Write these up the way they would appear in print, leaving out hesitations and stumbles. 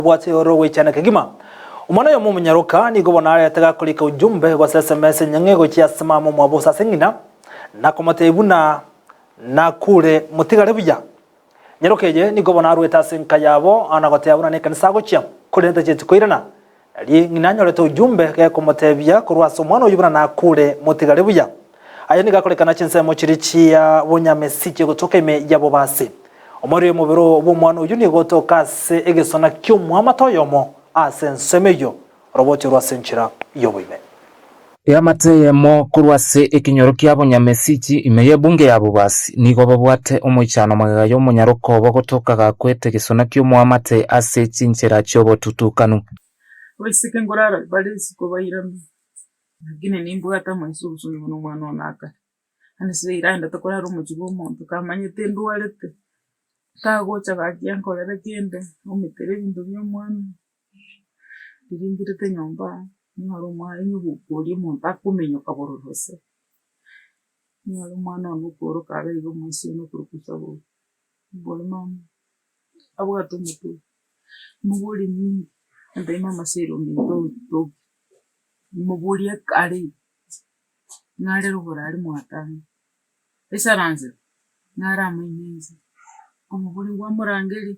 Bwate oro wichana kagima umwana yo mumunyaruka ni gobona yataga kulika ujumbe wa SMS nyangego cyasama mu mwabusa sengina na komotebuna na kure mutigare bujya nyarukeje ni gobona arweta senka yabo anagote abuna ne kanisa gochya kurenta cyetse koirana ali nginanyoreta ujumbe ke komotebya kurwaso umwana uyubuna na kure mutigare bujya aya ni gakolekana cyensemo kirichiya bunyamesike gutoka ime yabo base omori mu biro b'umwana uyu ni gotoka se egesona cy'umwama toyomo asensemeyo roboti rwasenchira yobuime yamateyemo kurwase ikinyoro ky'abonyamesiki imeye bunge yabo basi nigo babwate umucyano magaga yo munyaruko bogotoka kwete gesona cy'umwama te ase cinchera cyobo tutukanu wesike ngorara balisi ko bayirami gine nimbo atamanyiso busuni no mwana onaka anise iranda tokora rumujigo umuntu kamanye tendu walete tagocha gakiankolera kende omitere bintu by'omwana irindire nyomba ni hari umwana nyubukuri umuntu akumenya kabororose ni hari umwana n'ukoro kabiri go munsi no kurukusabo bole mama abo atumutu mubuli ni ndema masero minto to mubuli akari ngare rubora ari mwatanga esaranze ngara mwenyenzi umubuli wa murangeri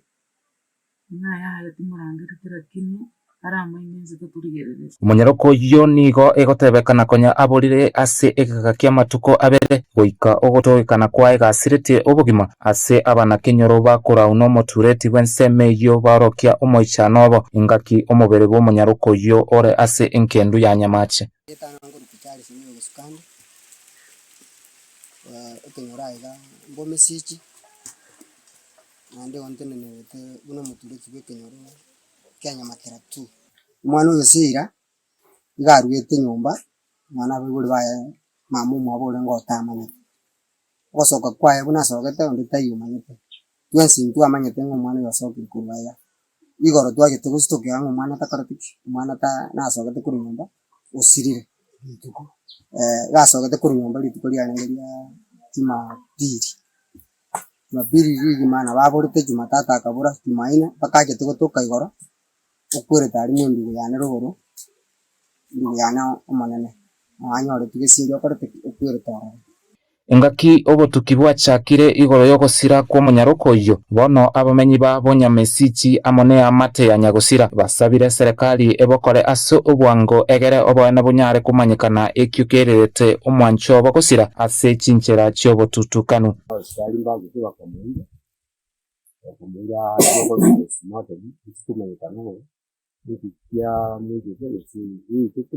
naya tumurangeri tirakini aramwenyenzi tuturigerere umunyaroko yo nigo egotebekana konya aborire ase egaga kyamatuko abere goika ogotowekana kwa egasirete obugima ase abana kenyoro bakora uno motureti wenseme yo barokia omoichanobo ingaki omobere bo umunyaroko yo ore ase enkendu ya nyamache ekenyoraiga mbomesiki nande ontenenete buno mutureti bwekenyoro Kenya matera tu umwana uyo sira igarwete nyomba mwana biguri baye mamu mwabole ngotamanya osoka kwaye buna sokete onde tayo manyete twensi ntu amanyete ngomwana yosoka kubaya igoro twage tugustoke yangu mwana takarapiki mwana ta nasokete kuri nyomba usirire ntuko gasokete kuri nyomba litukuri yanengeria Jumapili hii mana baborete Jumatatu akabura Jumaine pakaje tugotoka igoro ukwere tari mundu yana rogoro yana omanene anyore tugesinjo korete ukwere tara ingaki obotukibwa chakire igoro yogosira kwa munyaroko yo bono abamenyi ba bonyamesiki amone amate ya nyagosira basabire serikali ebokore aso obwango egere obona bunyare kumanyikana ekyukerete omwancho bokosira ase cinchera cyobo tutukanu sali mbago kwa kamuira yogo simoto bitumanyikana no bikia mwezi zese hii kitu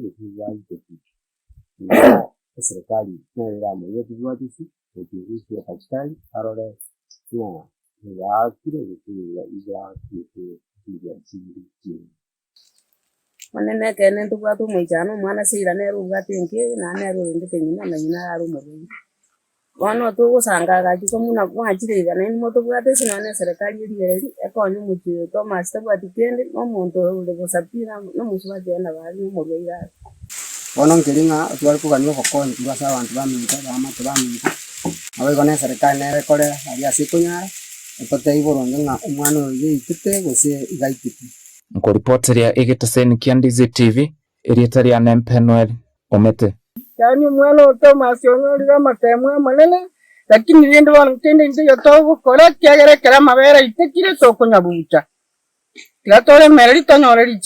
ya serikali na ramo yetu wajisi kwa pakistani arole ya kile ya manene kene tubatu mwijano mwana sira ne rugatinge na ne rurinde nyina na nyina yaro mubi wano tugusanga gajiko muna kwajire na ni moto bwate sinane serikali yiri ekonyo muti Thomas tabwatikende no muntu ule gusapira no musubate na bari mu rwira bono ngiringa twari kuganyo kokoni ndasa abantu baminta bamate baminta awe gone serikali ne rekore ari asikunya etote iboronge nga umwana uyu itete gose igaititi ngo reporteria egeteseni Kiandizi TV erietaria Nempenuel omete yani mwana Thomas yonyoriga matemwe manene lakini rinde wanitende nje yotogo kora kyagere kera mabera itekire tokunya bucha tigatore mereri tanyoreri